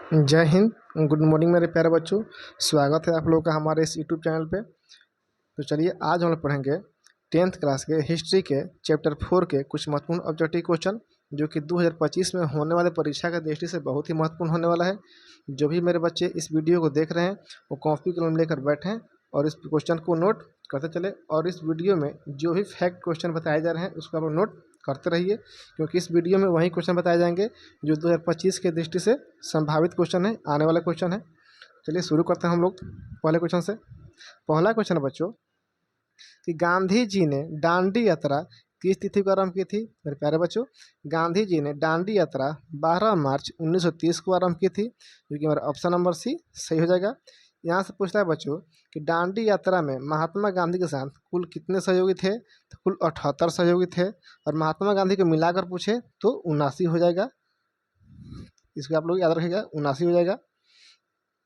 जय Hind. Good morning मेरे प्यारे बच्चों। स्वागत है आप लोगों का हमारे इस यूट्यूब चैनल पे। तो चलिए आज हम लोग पढ़ेंगे 10th क्लास के हिस्ट्री के चैप्टर 4 के कुछ महत्वपूर्ण ऑब्जेक्टिव क्वेश्चन जो कि 2025 में होने वाले परीक्षा के दृष्टि से बहुत ही महत्वपूर्ण होने वाला है। जो भी मेरे बच्चे इस वीडियो को देख रहे हैं वो कॉपी कलम लेकर बैठें और इस क्वेश्चन को नोट करते चले, और इस वीडियो में जो भी फैक्ट क्वेश्चन बताए जा रहे हैं उसको आप लोग नोट करते रहिए, क्योंकि इस वीडियो में वही क्वेश्चन बताए जाएंगे जो 2025 के दृष्टि से संभावित क्वेश्चन है, आने वाला क्वेश्चन है। चलिए शुरू करते हैं हम लोग पहले क्वेश्चन से। पहला क्वेश्चन है बच्चों कि गांधी जी ने दांडी यात्रा किस तिथि को आरंभ की थी। मेरे प्यारे बच्चों, गांधी जी ने दांडी यात्रा 12 मार्च 1930 को आरंभ की थी, जो कि हमारा ऑप्शन नंबर सी सही हो जाएगा। यहाँ से पूछता है बच्चों कि दांडी यात्रा में महात्मा गांधी के साथ कुल कितने सहयोगी थे, तो कुल 78 सहयोगी थे, और महात्मा गांधी को मिलाकर पूछे तो 79 हो जाएगा। इसको आप लोग याद रखिएगा, 79 हो जाएगा।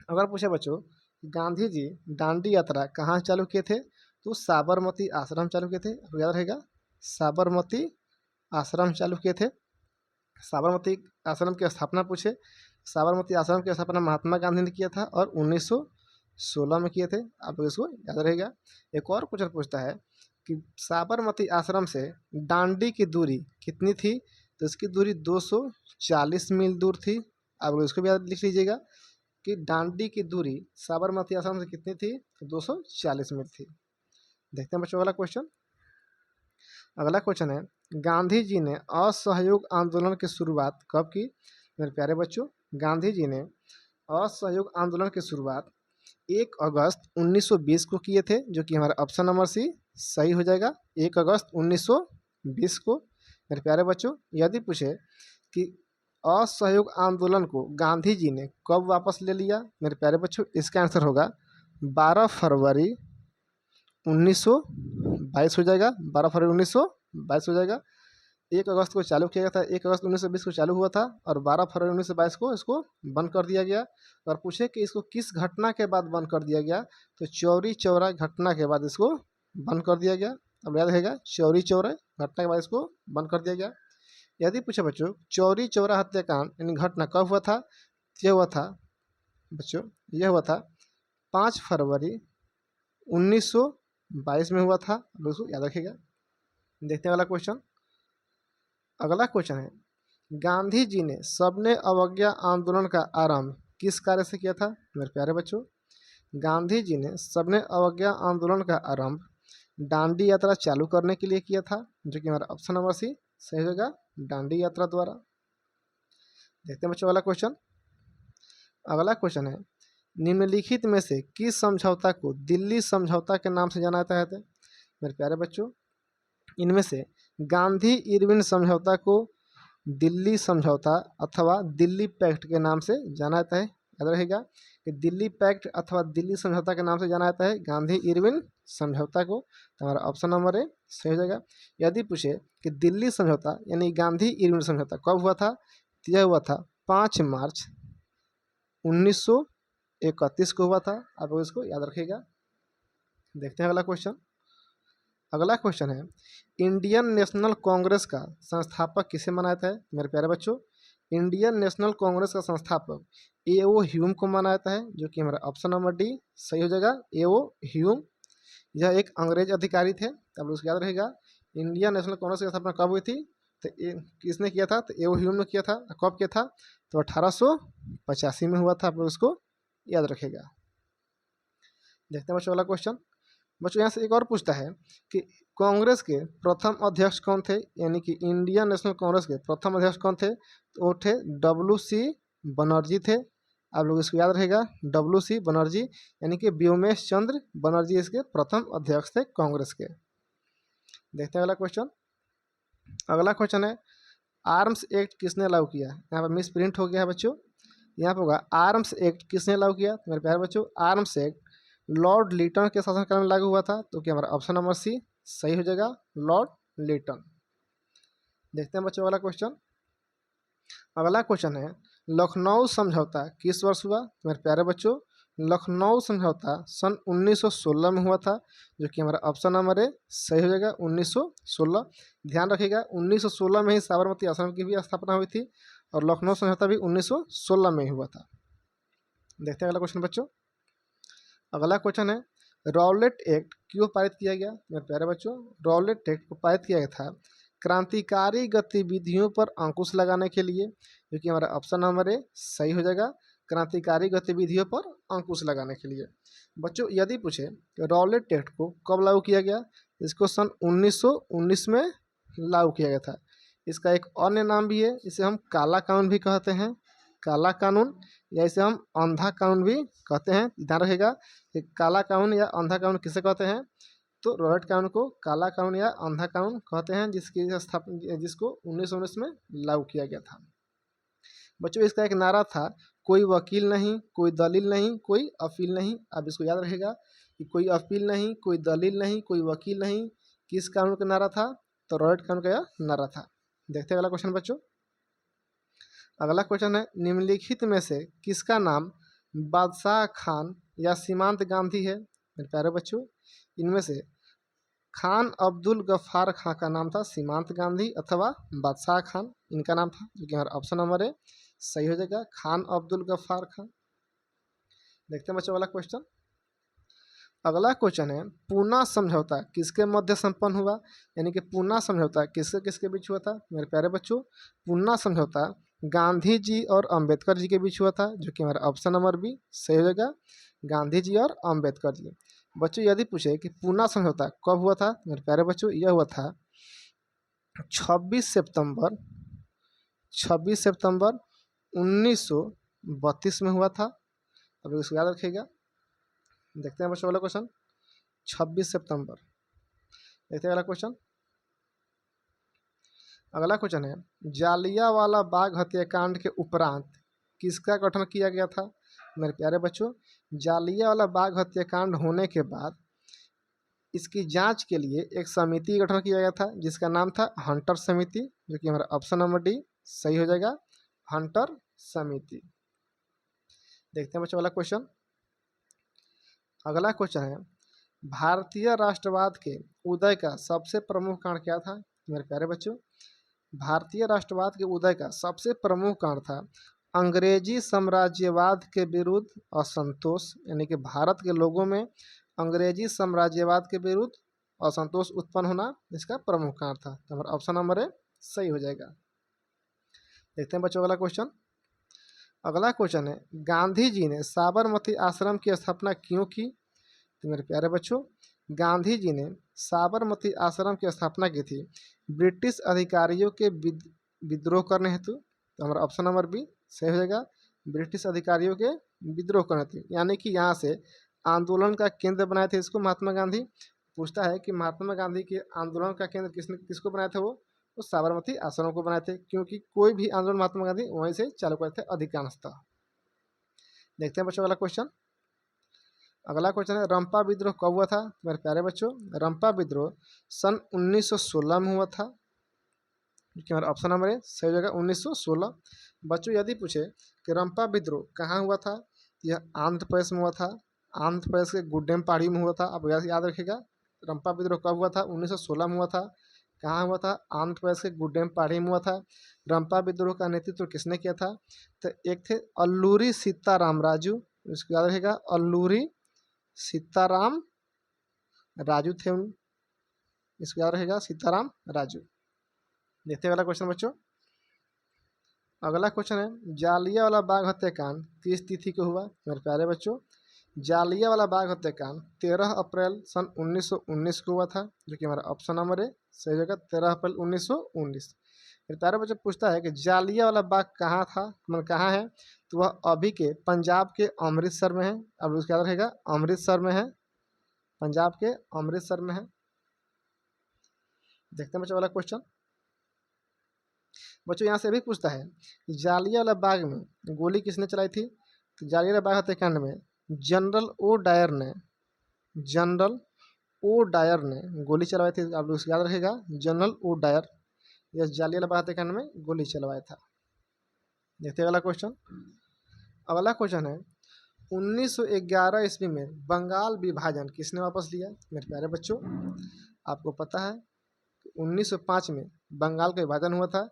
अगर पूछे बच्चों गांधी जी दांडी यात्रा कहाँ चालू किए थे, तो साबरमती आश्रम चालू किए थे। आपको याद रहेगा, साबरमती आश्रम चालू किए थे। साबरमती आश्रम की स्थापना पूछे, साबरमती आश्रम की स्थापना महात्मा गांधी ने किया था और 1916 में किए थे। आप लोग इसको याद रहेगा। एक और क्वेश्चन पूछता है कि साबरमती आश्रम से दांडी की दूरी कितनी थी, तो इसकी दूरी 240 मील दूर थी। आप लोग इसको भी याद लिख लीजिएगा कि दांडी की दूरी साबरमती आश्रम से कितनी थी, तो 240 मील थी। देखते हैं बच्चों अगला क्वेश्चन। अगला क्वेश्चन है गांधी जी ने असहयोग आंदोलन की शुरुआत कब की। मेरे प्यारे बच्चों, गांधी जी ने असहयोग आंदोलन की शुरुआत 1 अगस्त 1920 को किए थे, जो कि हमारा ऑप्शन नंबर सी सही हो जाएगा। 1 अगस्त 1920 को। मेरे प्यारे बच्चों, यदि पूछे कि असहयोग आंदोलन को गांधी जी ने कब वापस ले लिया, मेरे प्यारे बच्चों इसका आंसर होगा 12 फरवरी 1922 हो जाएगा। 12 फरवरी 1922 हो जाएगा। 1 अगस्त को चालू किया गया था, 1 अगस्त 1920 को चालू हुआ था और 12 फरवरी 1922 को इसको बंद कर दिया गया। और पूछे कि इसको किस घटना के बाद बंद कर दिया गया, तो चौरी चौरा घटना के बाद इसको बंद कर दिया गया। अब याद रहेगा, चौरी चौरा घटना के बाद इसको बंद कर दिया गया। यदि पूछे बच्चों चौरी चौरा हत्याकांड यानी घटना कब हुआ था, यह हुआ था बच्चों, यह हुआ था 5 फरवरी 1922 में हुआ था। लोग इसको याद रखिएगा। देखते हैं अगला क्वेश्चन। अगला क्वेश्चन है गांधी जी ने सबने अवज्ञा आंदोलन का आरंभ किस कार्य से किया था। मेरे प्यारे बच्चों, गांधी जी ने सबने अवज्ञा आंदोलन का आरंभ दांडी यात्रा चालू करने के लिए किया था, जो कि हमारा ऑप्शन नंबर सी सही होगा, दांडी यात्रा द्वारा। देखते हैं बच्चों अगला क्वेश्चन। अगला क्वेश्चन है निम्नलिखित में से किस समझौता को दिल्ली समझौता के नाम से जाना जाता है। मेरे प्यारे बच्चों, इनमें से गांधी इरविन समझौता को दिल्ली समझौता अथवा दिल्ली पैक्ट के नाम से जाना जाता है। याद रहेगा कि दिल्ली पैक्ट अथवा दिल्ली समझौता के नाम से जाना जाता है गांधी इरविन समझौता को। तो हमारा ऑप्शन नंबर ए सही हो जाएगा। यदि पूछे कि दिल्ली समझौता यानी गांधी इरविन समझौता कब हुआ था, तो यह हुआ था 5 मार्च 1931 को हुआ था। आप लोग इसको याद रखिएगा। देखते हैं अगला क्वेश्चन। अगला क्वेश्चन है इंडियन नेशनल कांग्रेस का संस्थापक किसे माना जाता है। मेरे प्यारे बच्चों, इंडियन नेशनल कांग्रेस का संस्थापक ए.ओ. ह्यूम को माना जाता है, जो कि हमारा ऑप्शन नंबर डी सही हो जाएगा, ए.ओ. ह्यूम। यह एक अंग्रेज अधिकारी थे। अब उसको याद रहेगा इंडियन नेशनल कांग्रेस की स्थापना कब हुई थी, तो किसने किया था, तो ए.ओ. ह्यूम ने किया था। कब किया था, तो 1885 में हुआ था। आप लोग उसको याद रखेगा। देखते हैं बच्चों अगला क्वेश्चन। बच्चों यहाँ से एक और पूछता है कि कांग्रेस के प्रथम अध्यक्ष कौन थे, यानी कि इंडियन नेशनल कांग्रेस के प्रथम अध्यक्ष कौन थे, तो वो थे डब्ल्यू.सी. बनर्जी थे। आप लोग इसको याद रहेगा, डब्ल्यू.सी. बनर्जी यानी कि व्योमेश चंद्र बनर्जी इसके प्रथम अध्यक्ष थे कांग्रेस के। देखते हैं अगला क्वेश्चन। अगला क्वेश्चन है आर्म्स एक्ट किसने लागू किया। यहाँ पर मिस प्रिंट हो गया है बच्चों, यहाँ पर होगा आर्म्स एक्ट किसने लागू किया। तो मेरे प्यारे बच्चों, आर्म्स एक्ट लॉर्ड लिटन के शासनकाल में लागू हुआ था, तो क्या हमारा ऑप्शन नंबर सी सही हो जाएगा, लॉर्ड लिटन। देखते हैं बच्चों अगला क्वेश्चन। अगला क्वेश्चन है लखनऊ समझौता किस वर्ष हुआ। मेरे प्यारे बच्चों, लखनऊ समझौता सन 1916 में हुआ था, जो कि हमारा ऑप्शन नंबर ए सही हो जाएगा, 1916। ध्यान रखिएगा 1916 में ही साबरमती आश्रम की भी स्थापना हुई थी और लखनऊ समझौता भी 1916 में ही हुआ था। देखते हैं अगला क्वेश्चन बच्चों। अगला क्वेश्चन है रॉलेट एक्ट क्यों पारित किया गया मेरे प्यारे बच्चों। रॉलेट एक्ट को पारित किया गया था क्रांतिकारी गतिविधियों पर अंकुश लगाने के लिए, जो कि हमारा ऑप्शन नंबर ए सही हो जाएगा, क्रांतिकारी गतिविधियों पर अंकुश लगाने के लिए। बच्चों यदि पूछे रॉलेट एक्ट को कब लागू किया गया, इसको सन 1919 में लागू किया गया था। इसका एक अन्य नाम भी है, इसे हम काला कानून भी कहते हैं, काला कानून, या इसे हम अंधा कानून भी कहते हैं। ध्यान रखिएगा कि काला कानून या अंधा कानून किसे कहते हैं। तो रॉलेट कानून को काला कानून या अंधा कानून कहते हैं, जिसको 1919 में लागू किया गया था। बच्चों इसका एक नारा था, कोई वकील नहीं, कोई दलील नहीं, कोई अपील नहीं। अब इसको याद रखेगा कि कोई अपील नहीं, कोई दलील नहीं, कोई वकील नहीं, किस कानून का नारा था, तो रॉलेट कानून का यह नारा था। देखते हैं अगला क्वेश्चन बच्चों। अगला क्वेश्चन है निम्नलिखित में से किसका नाम बादशाह खान या सीमांत गांधी है मेरे प्यारे बच्चों। इनमें से खान अब्दुल गफ्फार खां का नाम था सीमांत गांधी अथवा बादशाह खान, इनका नाम था, जो कि हमारा ऑप्शन नंबर है सही हो जाएगा, खान अब्दुल गफ्फार खां। देखते हैं बच्चों अगला क्वेश्चन। अगला क्वेश्चन है पूना समझौता किसके मध्य संपन्न हुआ, यानी कि पूना समझौता किसके किसके बीच हुआ था मेरे प्यारे बच्चों। पूना समझौता गांधी जी और अंबेडकर जी के बीच हुआ था, जो कि हमारा ऑप्शन नंबर बी सही हो जाएगा, गांधी जी और अंबेडकर जी। बच्चों यदि पूछे कि पूना समझौता कब हुआ था मेरे प्यारे बच्चों, यह हुआ था 26 सितंबर 1932 में हुआ था। अब इसको याद रखिएगा। देखते हैं बच्चों वाला क्वेश्चन 26 सितंबर। देखते हैं अगला क्वेश्चन। अगला क्वेश्चन है जालियांवाला बाग हत्याकांड के उपरांत किसका गठन किया गया था मेरे प्यारे बच्चों। जालियांवाला बाग हत्याकांड होने के बाद इसकी जांच के लिए एक समिति का गठन किया गया था, जिसका नाम था हंटर समिति, जो कि हमारा ऑप्शन नंबर डी सही हो जाएगा, हंटर समिति। देखते हैं बच्चों वाला क्वेश्चन। अगला क्वेश्चन है भारतीय राष्ट्रवाद के उदय का सबसे प्रमुख कारण क्या था मेरे प्यारे बच्चों। भारतीय राष्ट्रवाद के उदय का सबसे प्रमुख कारण था अंग्रेजी साम्राज्यवाद के विरुद्ध असंतोष, यानी कि भारत के लोगों में अंग्रेजी साम्राज्यवाद के विरुद्ध असंतोष उत्पन्न होना इसका प्रमुख कारण था। तो हमारा ऑप्शन नंबर है सही हो जाएगा। देखते हैं बच्चों अगला क्वेश्चन। अगला क्वेश्चन है गांधी जी ने साबरमती आश्रम की स्थापना क्यों की। तो मेरे प्यारे बच्चों गांधी जी ने साबरमती आश्रम की स्थापना की थी ब्रिटिश अधिकारियों के विद्रोह करने हेतु। तो हमारा ऑप्शन नंबर बी सही हो जाएगा, ब्रिटिश अधिकारियों के विद्रोह करने हेतु, यानी कि यहाँ से आंदोलन का केंद्र बनाए थे इसको महात्मा गांधी। पूछता है कि महात्मा गांधी के आंदोलन का केंद्र किसको बनाए थे, वो साबरमती आश्रम को बनाए थे, क्योंकि कोई भी आंदोलन महात्मा गांधी वहीं से चालू करते थे अधिकांशतः। देखते हैं बच्चों अगला क्वेश्चन। अगला क्वेश्चन है रंपा विद्रोह कब हुआ था मेरे प्यारे बच्चों। रंपा विद्रोह सन 1916 में हुआ था, क्योंकि हमारा ऑप्शन नंबर है सही जगह 1916। बच्चों यदि पूछे कि रंपा विद्रोह कहाँ हुआ था, यह आंध्र प्रदेश में हुआ था, आंध्र प्रदेश के गुड्डेम पहाड़ी में हुआ था। अब याद रखिएगा रंपा विद्रोह कब हुआ था, 1916 में हुआ था। कहाँ हुआ था, आंध्र प्रदेश के गुड्डेम पहाड़ी में हुआ था। रंपा विद्रोह का नेतृत्व किसने किया था, तो एक थे अल्लूरी सीताराम राजू, इसको याद रखिएगा, अल्लूरी सीताराम राजू थे, इसको याद रहेगा सीताराम राजू। देखते हैं अगला क्वेश्चन बच्चों। अगला क्वेश्चन है जालियांवाला बाग हत्याकांड किस तिथि को हुआ मेरे प्यारे बच्चों। जालियांवाला बाग हत्याकांड 13 अप्रैल सन 1919 को हुआ था, जो कि हमारा ऑप्शन नंबर है सही जगह 13 अप्रैल 1919। मेरे प्यारे बच्चों पूछता है कि जालियांवाला बाग कहाँ था, मतलब कहाँ है, तो वह अभी के पंजाब के अमृतसर में है। अब उसका याद रहेगा अमृतसर में है, पंजाब के अमृतसर में है। देखते हैं बच्चों वाला क्वेश्चन। बच्चों यहाँ से भी पूछता है जालियांवाला बाग में गोली किसने चलाई थी, तो जालियांवाला बाग हत्याकांड में जनरल ओ डायर ने गोली चलवाई थी। आप लोग याद रखेगा जनरल ओ डायर, यह जालियांवाला बाग हत्याकांड में गोली चलवाया था। देखते हैं अगला क्वेश्चन। अगला क्वेश्चन है 1911 ईस्वी में बंगाल विभाजन किसने वापस लिया मेरे प्यारे बच्चों। आपको पता है 1905 में बंगाल का विभाजन हुआ था,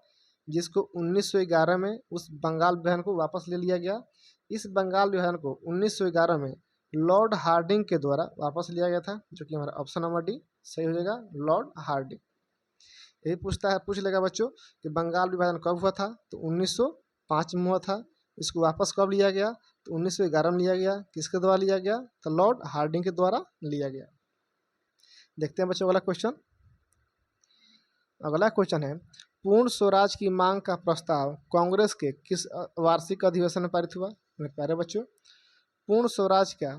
जिसको 1911 में उस बंगाल विभाजन को वापस ले लिया गया। इस बंगाल विभाजन को 1911 में लॉर्ड हार्डिंग के द्वारा वापस लिया गया था, जो कि हमारा ऑप्शन नंबर डी सही हो जाएगा, लॉर्ड हार्डिंग। यही पूछ लेगा बच्चों कि बंगाल विभाजन कब हुआ था, तो 1905 में हुआ था। इसको वापस कब लिया गया, तो 1911 में लिया गया। किसके द्वारा लिया गया, तो लॉर्ड हार्डिंग के द्वारा लिया गया। देखते हैं बच्चों अगला क्वेश्चन। अगला क्वेश्चन है, पूर्ण स्वराज की मांग का प्रस्ताव कांग्रेस के किस वार्षिक अधिवेशन में पारित हुआ। मेरे प्यारे बच्चों, पूर्ण स्वराज का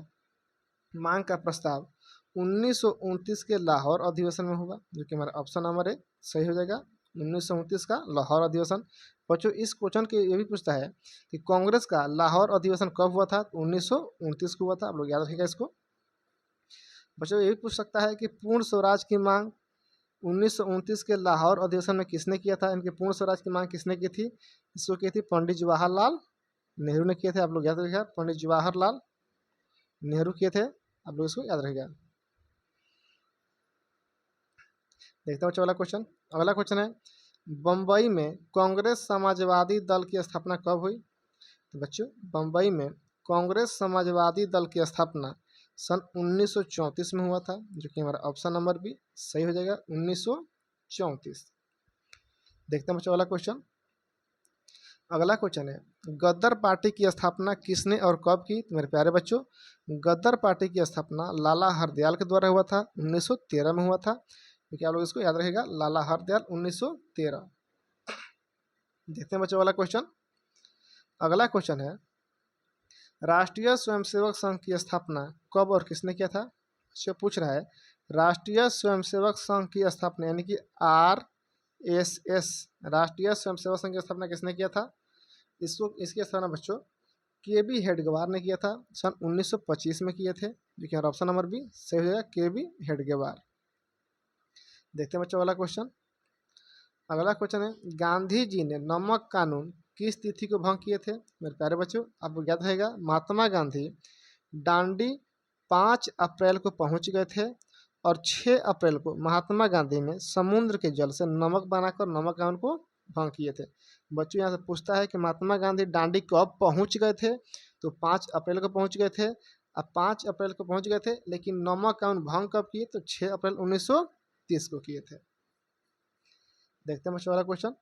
मांग का प्रस्ताव 1929 के लाहौर अधिवेशन में हुआ, जो कि हमारा ऑप्शन नंबर ए सही हो जाएगा, 1929 का लाहौर अधिवेशन। बच्चों इस क्वेश्चन के ये भी पूछता है कि कांग्रेस का लाहौर अधिवेशन कब हुआ था, तो 1929 को हुआ था। आप लोग याद रखिएगा इसको। बच्चों ये भी पूछ सकता है कि पूर्ण स्वराज की मांग 1929 के लाहौर अधिवेशन में किसने किया था। इनके पूर्ण स्वराज की मांग किसने की थी, इसको की थी पंडित जवाहरलाल नेहरू ने किए थे। आप लोग याद रखिएगा, पंडित जवाहरलाल नेहरू किए थे। आप लोग इसको याद रखिएगा। देखते हैं बच्चों अगला क्वेश्चन। अगला क्वेश्चन है, बम्बई में कांग्रेस समाजवादी दल की स्थापना कब हुई। तो बच्चों बम्बई में कांग्रेस समाजवादी दल की स्थापना सन 1934 में हुआ था, जो कि हमारा ऑप्शन नंबर बी सही हो जाएगा, 1934। देखते हैं बच्चों अगला क्वेश्चन। अगला क्वेश्चन है, गद्दर पार्टी की स्थापना किसने और कब की। तो मेरे प्यारे बच्चों, गद्दर पार्टी की स्थापना लाला हरदयाल के द्वारा हुआ था, 1913 में हुआ था। क्योंकि आप लोग इसको याद रहेगा, लाला हरदयाल 1913। देखते हैं बच्चों अगला क्वेश्चन। अगला क्वेश्चन है, राष्ट्रीय स्वयंसेवक संघ की स्थापना कब और किसने किया था। इससे पूछ रहा है, राष्ट्रीय स्वयंसेवक संघ की स्थापना यानी कि RSS, राष्ट्रीय स्वयंसेवक संघ की स्थापना किसने किया था। इसकी स्थापना बच्चों KB हेडगेवार ने किया था, सन 1925 में किए थे, जो कि ऑप्शन नंबर बी सही हो जाएगा, KB हेडगेवार। देखते हैं बच्चों अगला क्वेश्चन। अगला क्वेश्चन है, गांधी जी ने नमक कानून किस तिथि को भंग किए थे। मेरे प्यारे बच्चों, आपको याद रहेगा, महात्मा गांधी दांडी 5 अप्रैल को पहुंच गए थे और 6 अप्रैल को महात्मा गांधी ने समुद्र के जल से नमक बनाकर नमक कानून को भंग किए थे। बच्चों यहाँ से पूछता है कि महात्मा गांधी दांडी कब पहुंच गए थे, तो 5 अप्रैल को पहुंच गए थे। अब 5 अप्रैल को पहुंच गए थे, लेकिन नमक कानून भंग कब किए, तो 6 अप्रैल 1930 को किए थे। देखते हैं बच्चों वाला क्वेश्चन।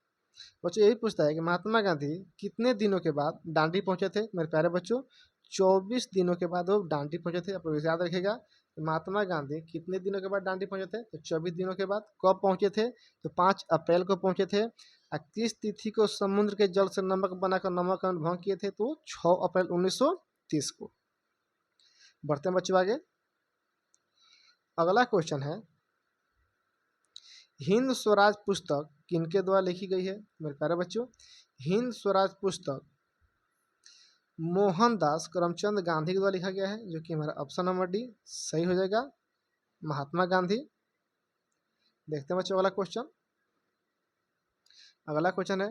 बच्चों यही पूछता है कि महात्मा गांधी कितने दिनों के बाद दांडी पहुंचे थे। मेरे प्यारे बच्चों, 24 दिनों के बाद वो दांडी पहुंचे थे। आप लोग याद रखिएगा, महात्मा गांधी कितने दिनों के बाद दांडी पहुंचे थे, तो 24 दिनों के बाद। कब पहुंचे थे, तो 5 अप्रैल को पहुंचे थे। और किस तिथि को समुद्र के जल से नमक बनाकर नमक कानून भंग किए थे, तो 6 अप्रैल 1930 को। बढ़ते हैं बच्चों आगे। अगला क्वेश्चन है, हिंद स्वराज पुस्तक किनके द्वारा लिखी गई है। मेरे प्यारे बच्चों, हिंद स्वराज पुस्तक मोहनदास करमचंद गांधी के द्वारा लिखा गया है, जो कि हमारा ऑप्शन नंबर डी सही हो जाएगा, महात्मा गांधी। देखते हैं बच्चों अगला क्वेश्चन। अगला क्वेश्चन है,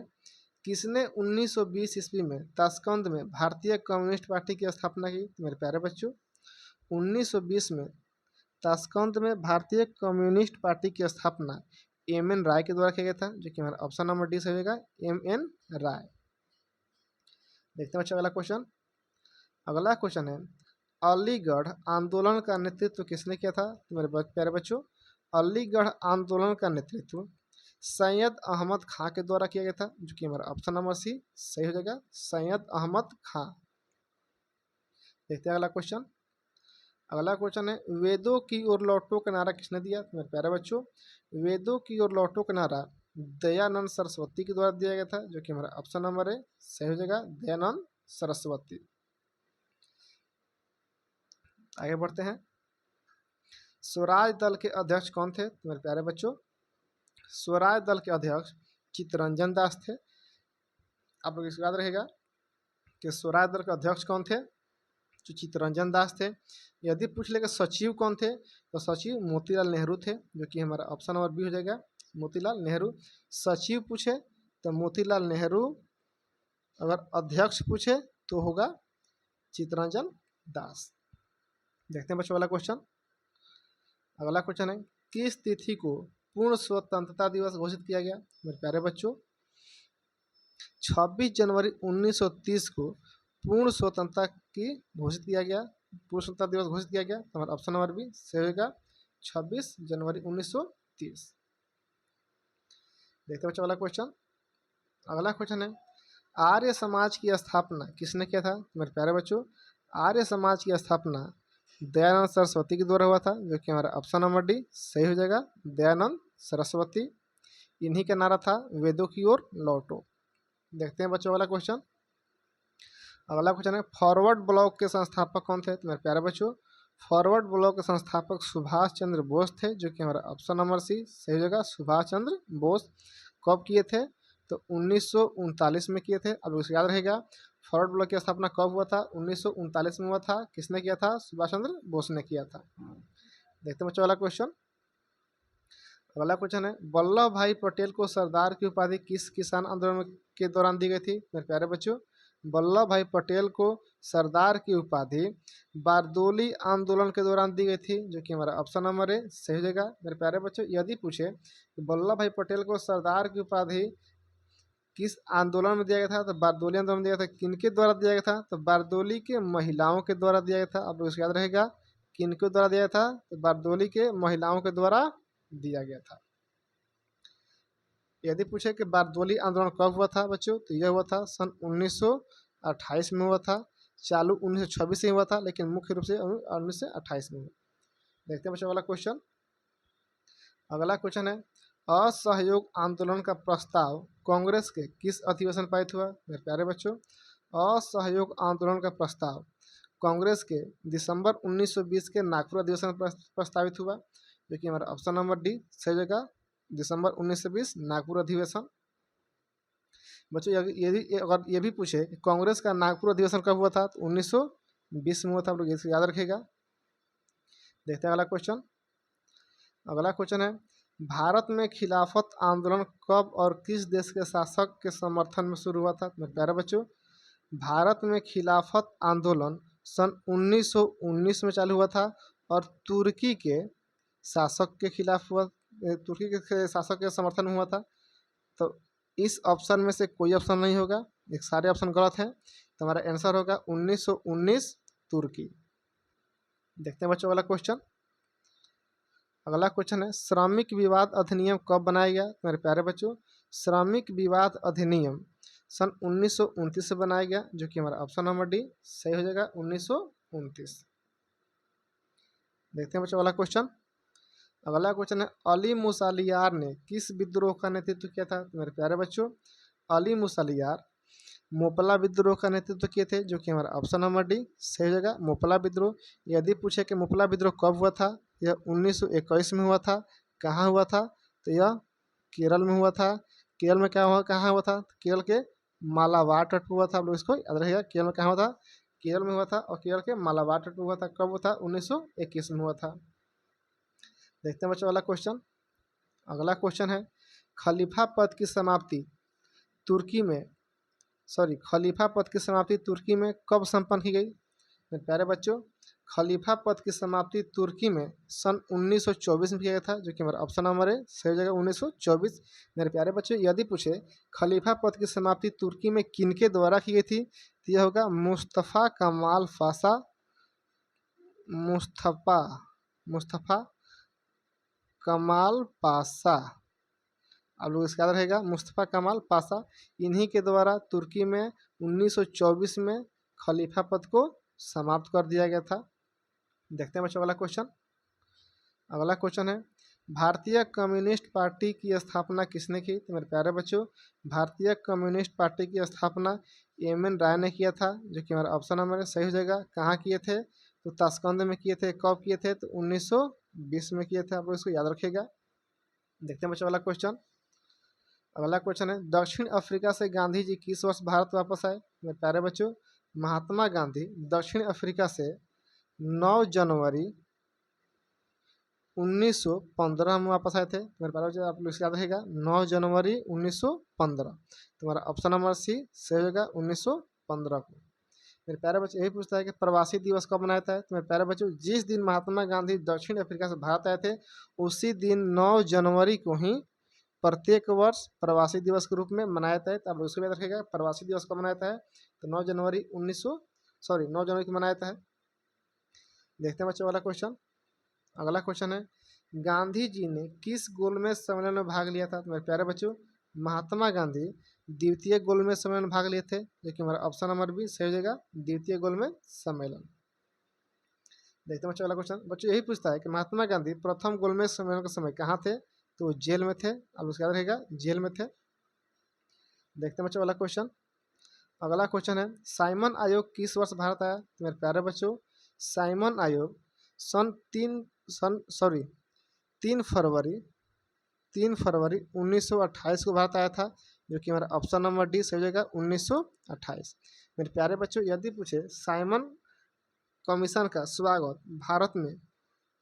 किसने 1920 ईस्वी में ताशकंद में भारतीय कम्युनिस्ट पार्टी की स्थापना की। मेरे प्यारे बच्चों, 1920 में ताशकंद में भारतीय कम्युनिस्ट पार्टी की स्थापना MN राय के द्वारा किया गया था, जो कि हमारा ऑप्शन नंबर डी सही होगा, MN राय। देखते हैं बच्चों अगला क्वेश्चन। अगला क्वेश्चन है, अलीगढ़ आंदोलन का नेतृत्व किसने किया था। तो मेरे प्यारे बच्चों, अलीगढ़ आंदोलन का नेतृत्व सैयद अहमद खां के द्वारा किया गया था, जो कि हमारा ऑप्शन नंबर सी सही हो जाएगा, सैयद अहमद खां। देखते हैं अगला क्वेश्चन। अगला क्वेश्चन है, वेदों की ओर लौटो का नारा किसने दिया। तो मेरे प्यारे बच्चों, वेदों की ओर लौटो का नारा दयानंद सरस्वती के द्वारा दिया गया था, जो कि हमारा ऑप्शन नंबर है सही हो जाएगा, दयानंद सरस्वती। आगे बढ़ते हैं। स्वराज दल के अध्यक्ष कौन थे। तो मेरे प्यारे बच्चों, स्वराज दल के अध्यक्ष चित्तरंजन दास थे। आप लोग इसको याद रहेगा कि स्वराज दल के अध्यक्ष कौन थे, जो चित्तरंजन दास थे। यदि पूछ लेगा सचिव कौन थे, तो सचिव मोतीलाल नेहरू थे, जो कि हमारा ऑप्शन नंबर बी हो जाएगा, मोतीलाल नेहरू। सचिव पूछे तो मोतीलाल नेहरू, अगर अध्यक्ष पूछे तो होगा चित्तरंजन दास। देखते हैं बच्चों वाला क्वेश्चन। अगला क्वेश्चन है, किस तिथि को पूर्ण स्वतंत्रता दिवस घोषित किया गया। मेरे प्यारे बच्चों, 26 जनवरी 1930 को पूर्ण स्वतंत्रता की घोषित किया गया, पूर्ण स्वतंत्रता दिवस घोषित किया गया। तो हमारा ऑप्शन नंबर बी सही होगा 26 जनवरी 1930। देखते बच्चों अगला क्वेश्चन। अगला क्वेश्चन है आर्य समाज की स्थापना किसने किया था? मेरे प्यारे बच्चों, आर्य समाज की स्थापना दयानंद सरस्वती के द्वारा हुआ था, जो कि हमारा ऑप्शन नंबर डी सही हो जाएगा, दयानंद सरस्वती। इन्हीं का नारा था वेदों की ओर लौटो। देखते हैं बच्चों अगला क्वेश्चन। अगला क्वेश्चन है फॉरवर्ड ब्लॉक के संस्थापक कौन थे? तो मेरे प्यारे बच्चों, फॉरवर्ड ब्लॉक के संस्थापक सुभाष चंद्र बोस थे, जो कि हमारा ऑप्शन नंबर सी सही हो जाएगा, सुभाष चंद्र बोस। कब किए थे? तो 1939 में किए थे। अब उसको याद रहेगा फॉरवर्ड ब्लॉक की स्थापना कब हुआ था? 1939 में हुआ था। किसने किया था? सुभाष चंद्र बोस ने किया था। देखते हैं बच्चों अगला क्वेश्चन। अगला क्वेश्चन है वल्लभ भाई पटेल को सरदार की उपाधि किस किसान आंदोलन के दौरान दी गई थी? मेरे प्यारे बच्चों, वल्लभ भाई पटेल को सरदार की उपाधि बारदोली आंदोलन के दौरान दी गई थी, जो कि हमारा ऑप्शन नंबर है सही हो जाएगा। मेरे प्यारे बच्चों, यदि पूछे वल्लभ भाई पटेल को सरदार की उपाधि किस आंदोलन में दिया गया था, तो बारदोली आंदोलन में दिया गया था। किनके द्वारा दिया गया था? तो बारदोली के महिलाओं के द्वारा दिया गया था। अब उसको याद रहेगा किनके द्वारा दिया गया था? तो बारदोली के महिलाओं के द्वारा दिया गया था। यदि पूछे कि बारदोली आंदोलन कब हुआ था बच्चों, तो यह हुआ था सन 1928 में हुआ था। चालू 1926 से हुआ था, लेकिन मुख्य रूप से 1928 में हुआ। देखते हैं बच्चों अगला क्वेश्चन। अगला क्वेश्चन है असहयोग आंदोलन का प्रस्ताव कांग्रेस के किस अधिवेशन में पारित हुआ? मेरे प्यारे बच्चों, असहयोग आंदोलन का प्रस्ताव कांग्रेस के दिसंबर 1920 के नागपुर अधिवेशन में प्रस्तावित हुआ, जो कि हमारा ऑप्शन नंबर डी सही जगह, दिसंबर 1920 नागपुर अधिवेशन। बच्चों यदि अगर ये भी पूछे कि कांग्रेस का नागपुर अधिवेशन कब हुआ था, तो 1920 में हुआ था। आप लोग इसे याद रखिएगा। देखते हैं अगला क्वेश्चन। अगला क्वेश्चन है भारत में खिलाफत आंदोलन कब और किस देश के शासक के समर्थन में शुरू हुआ था? मेरे प्यारे बच्चों, भारत में खिलाफत आंदोलन सन 1919 में चालू हुआ था और तुर्की के शासक के खिलाफ हुआ, तुर्की के शासक के समर्थन में हुआ था। तो इस ऑप्शन में से कोई ऑप्शन नहीं होगा, एक सारे ऑप्शन गलत हैं। तो हमारा आंसर होगा 1919 तुर्की। देखते हैं बच्चों अगला क्वेश्चन। अगला क्वेश्चन है श्रमिक विवाद अधिनियम कब बनाया गया? मेरे प्यारे बच्चों, श्रमिक विवाद अधिनियम सन 1929 से बनाया गया, जो कि हमारा ऑप्शन नंबर डी सही हो जाएगा, 1929। देखते हैं बच्चों अगला क्वेश्चन। अगला क्वेश्चन है अली मुसालियार ने किस विद्रोह का नेतृत्व किया था? तो मेरे प्यारे बच्चों, अली मुसालियार मोपला विद्रोह का नेतृत्व किए थे, जो कि हमारा ऑप्शन नंबर डी सही जगह, मोपला विद्रोह। यदि पूछे कि मोपला विद्रोह कब हुआ था, यह 1921 में हुआ था। कहाँ हुआ था? तो यह केरल में हुआ था। केरल में क्या हुआ, कहाँ हुआ था? केरल के मालाबार तट पर हुआ था। आप लोग इसको याद रखिएगा, केरल में कहाँ हुआ था? केरल में हुआ था, और केरल के मालाबार तट पर हुआ था। कब हुआ था? 1921 में हुआ था। देखते हैं बच्चों अगला क्वेश्चन। अगला क्वेश्चन है खलीफा पद की समाप्ति तुर्की में खलीफा पद की समाप्ति तुर्की में कब संपन्न की गई? मेरे प्यारे बच्चों, खलीफा पद की समाप्ति तुर्की में सन 1924 में किया गया था, जो कि हमारा ऑप्शन नंबर है सही जगह, 1924। मेरे प्यारे बच्चों, यदि पूछे खलीफा पद की समाप्ति तुर्की में किनके द्वारा की गई थी, तो यह होगा मुस्तफ़ा कमाल पाशा, मुस्तफ़ा कमाल पाशा। आप लोग इसका याद रहेगा, मुस्तफ़ा कमाल पाशा। इन्हीं के द्वारा तुर्की में 1924 में खलीफा पद को समाप्त कर दिया गया था। देखते हैं बच्चों अगला क्वेश्चन। अगला क्वेश्चन है भारतीय कम्युनिस्ट पार्टी की स्थापना किसने की? तो मेरे प्यारे बच्चों, भारतीय कम्युनिस्ट पार्टी की स्थापना एम.एन. राय ने किया था, जो कि हमारा ऑप्शन नंबर सही हो जाएगा। कहाँ किए थे? तो ताशकंद में किए थे। कब किए थे? तो 1920 में किए थे। आप लोग इसको याद रखिएगा। देखते हैं बच्चों अगला क्वेश्चन। अगला क्वेश्चन है दक्षिण अफ्रीका से गांधी जी किस वर्ष भारत वापस आए? मेरे प्यारे बच्चों, महात्मा गांधी दक्षिण अफ्रीका से 9 जनवरी 1915 में वापस आए थे। मेरे प्यारे बच्चों, आप लोग इसको याद रहेगा, 9 जनवरी 1915। तुम्हारा ऑप्शन नंबर सी सही होगा, 1915 को। मेरे प्यारे बच्चों, यही पूछता है कि प्रवासी दिवस कब मनाया था? तो मेरे प्यारे बच्चों, जिस दिन महात्मा गांधी दक्षिण अफ्रीका से भारत आए थे, उसी दिन 9 जनवरी को ही प्रत्येक वर्ष प्रवासी दिवस के रूप में मनाया जाता है। तो आप उसको याद रखिएगा, प्रवासी दिवस कब मनाया जाता है, तो 9 जनवरी को मनाया जाता है। देखते हैं बच्चों अगला क्वेश्चन। अगला क्वेश्चन है, गांधी जी ने किस गोलमेज सम्मेलन में भाग लिया था। तो मेरे प्यारे बच्चों, महात्मा गांधी द्वितीय गोलमेज सम्मेलन में भाग लिए थे, जो कि हमारा ऑप्शन नंबर बी सही हो जाएगा, द्वितीय गोलमेज सम्मेलन। देखते हैं बच्चों अगला क्वेश्चन। बच्चों यही पूछता है कि महात्मा गांधी प्रथम गोलमेज सम्मेलन के समय कहाँ थे, तो जेल में थे। अब उसका याद रहेगा, जेल में थे। देखते हैं बच्चों अगला क्वेश्चन। अगला क्वेश्चन है, साइमन आयोग किस वर्ष भारत आया। तो मेरे प्यारे बच्चों, साइमन आयोग तीन फरवरी 1928 को भारत आया था, जो कि हमारा ऑप्शन नंबर डी सही हो जाएगा, 1928। मेरे प्यारे बच्चों, यदि पूछे साइमन कमीशन का स्वागत भारत में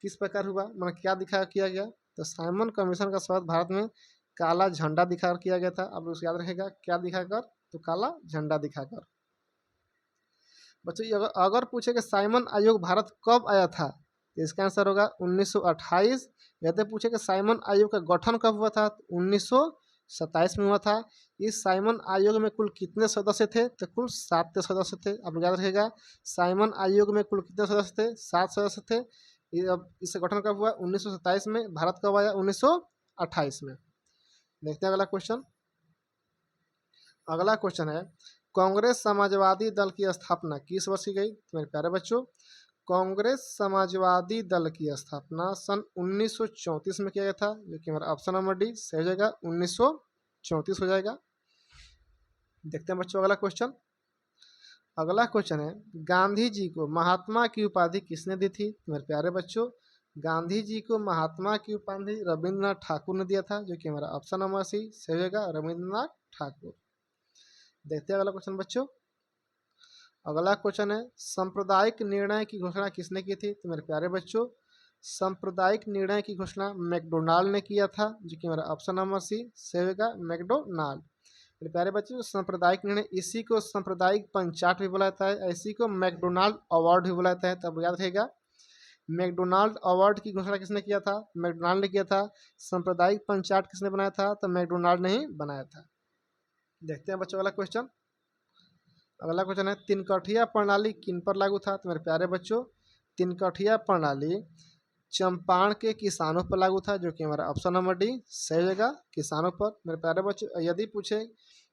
किस प्रकार हुआ, मतलब क्या दिखा किया गया, तो साइमन कमीशन का स्वागत भारत में काला झंडा दिखा किया गया था। अब उसको याद रखेगा, क्या दिखाकर, तो काला झंडा दिखाकर। बच्चों अगर पूछे कि साइमन आयोग भारत कब आया था, तो इसका आंसर होगा 1928। यदि पूछे कि साइमन आयोग का गठन कब हुआ था, तो 1927 में हुआ था। इस साइमन आयोग में कुल कितने सदस्य थे, तो कुल 7 सदस्य थे। आप याद रखेगा, साइमन आयोग में कुल कितने सदस्य थे, 7 सदस्य थे। अब इसका गठन कब हुआ, 1927 में। भारत कब आया, 1928 में। देखते हैं अगला क्वेश्चन। अगला क्वेश्चन है, कांग्रेस समाजवादी दल की स्थापना किस वर्ष की गई। तो मेरे प्यारे बच्चों, कांग्रेस समाजवादी दल की स्थापना सन 1934 में किया गया था, जो कि हमारा ऑप्शन नंबर डी सही हो जाएगा, 1934 हो जाएगा। देखते हैं बच्चों अगला क्वेश्चन। अगला क्वेश्चन है, गांधी जी को महात्मा की उपाधि किसने दी थी। मेरे प्यारे बच्चों, गांधी जी को महात्मा की उपाधि रविंद्रनाथ ठाकुर ने दिया था, जो कि हमारा ऑप्शन नंबर सी सही हो जाएगा, रविंद्रनाथ ठाकुर। देखते हैं अगला क्वेश्चन बच्चों। अगला क्वेश्चन है, सांप्रदायिक निर्णय की घोषणा किसने की थी। तो मेरे प्यारे बच्चों, सांप्रदायिक निर्णय की घोषणा मैकडोनाल्ड ने किया था, जो कि हमारा ऑप्शन नंबर सी सही होगा, मैकडोनाल्ड। मेरे प्यारे बच्चों, सांप्रदायिक निर्णय, इसी को सांप्रदायिक पंचाट भी बुलाता है, इसी को मैकडोनाल्ड अवार्ड भी बुलाता है। तब याद रहेगा, मैकडोनाल्ड अवार्ड की घोषणा किसने किया था, मैकडोनाल्ड ने किया था। सांप्रदायिक पंचाट किसने बनाया था, तो मैकडोनाल्ड ने ही बनाया था। देखते हैं बच्चों अगला क्वेश्चन। अगला क्वेश्चन है, तिनकठिया प्रणाली किन पर लागू था। तो मेरे प्यारे बच्चों, तिनकठिया प्रणाली चंपारण के किसानों पर लागू था, जो कि हमारा ऑप्शन नंबर डी सही होगा, किसानों पर। मेरे प्यारे बच्चों, यदि पूछे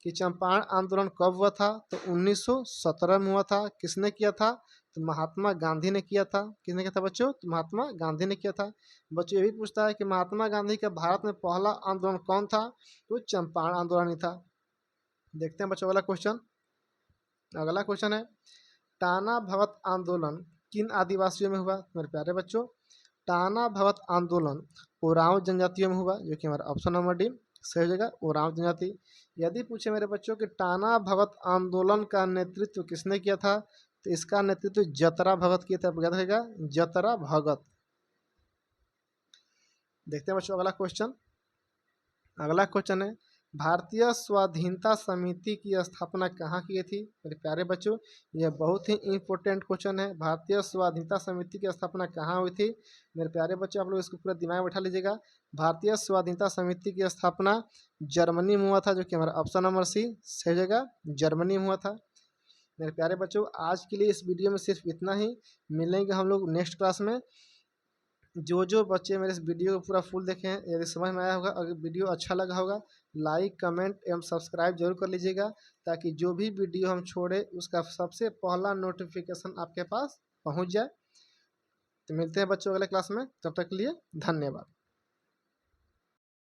कि चंपारण आंदोलन कब हुआ था, तो 1917 में हुआ था। किसने किया था, तो महात्मा गांधी ने किया था। किसने किया था बच्चों, तो महात्मा गांधी ने किया था। बच्चों ये भी पूछता है कि महात्मा गांधी का भारत में पहला आंदोलन कौन था, तो चंपारण आंदोलन ही था। देखते हैं बच्चों अगला क्वेश्चन। अगला क्वेश्चन है, टाना भगत आंदोलन किन आदिवासियों में हुआ। मेरे प्यारे बच्चों, टाना भगत आंदोलन ओरांव जनजातियों में हुआ, जो कि हमारा ऑप्शन नंबर डी सही हो जाएगा, ओरांव जनजाति। यदि पूछे मेरे बच्चों कि टाना भगत आंदोलन का नेतृत्व किसने किया था, तो इसका नेतृत्व जतरा भगत किया था। याद रहेगा, जतरा भगत। देखते हैं बच्चों अगला क्वेश्चन। अगला क्वेश्चन है, भारतीय स्वाधीनता समिति की स्थापना कहाँ की गई थी। मेरे प्यारे बच्चों, यह बहुत ही इंपॉर्टेंट क्वेश्चन है। भारतीय स्वाधीनता समिति की स्थापना कहाँ हुई थी। मेरे प्यारे बच्चों, आप लोग इसको पूरा दिमाग में बैठा लीजिएगा। भारतीय स्वाधीनता समिति की स्थापना जर्मनी में हुआ था, जो कि हमारा ऑप्शन नंबर सी सही जगह जर्मनी में हुआ था। मेरे प्यारे बच्चों, आज के लिए इस वीडियो में सिर्फ इतना ही। मिलेंगे हम लोग नेक्स्ट क्लास में। जो बच्चे मेरे इस वीडियो को पूरा फुल देखे हैं, यदि समझ में आया होगा, अगर वीडियो अच्छा लगा होगा, लाइक कमेंट एवं सब्सक्राइब जरूर कर लीजिएगा, ताकि जो भी वीडियो हम छोड़े उसका सबसे पहला नोटिफिकेशन आपके पास पहुंच जाए। तो मिलते हैं बच्चों अगले क्लास में, तब तक के लिए धन्यवाद।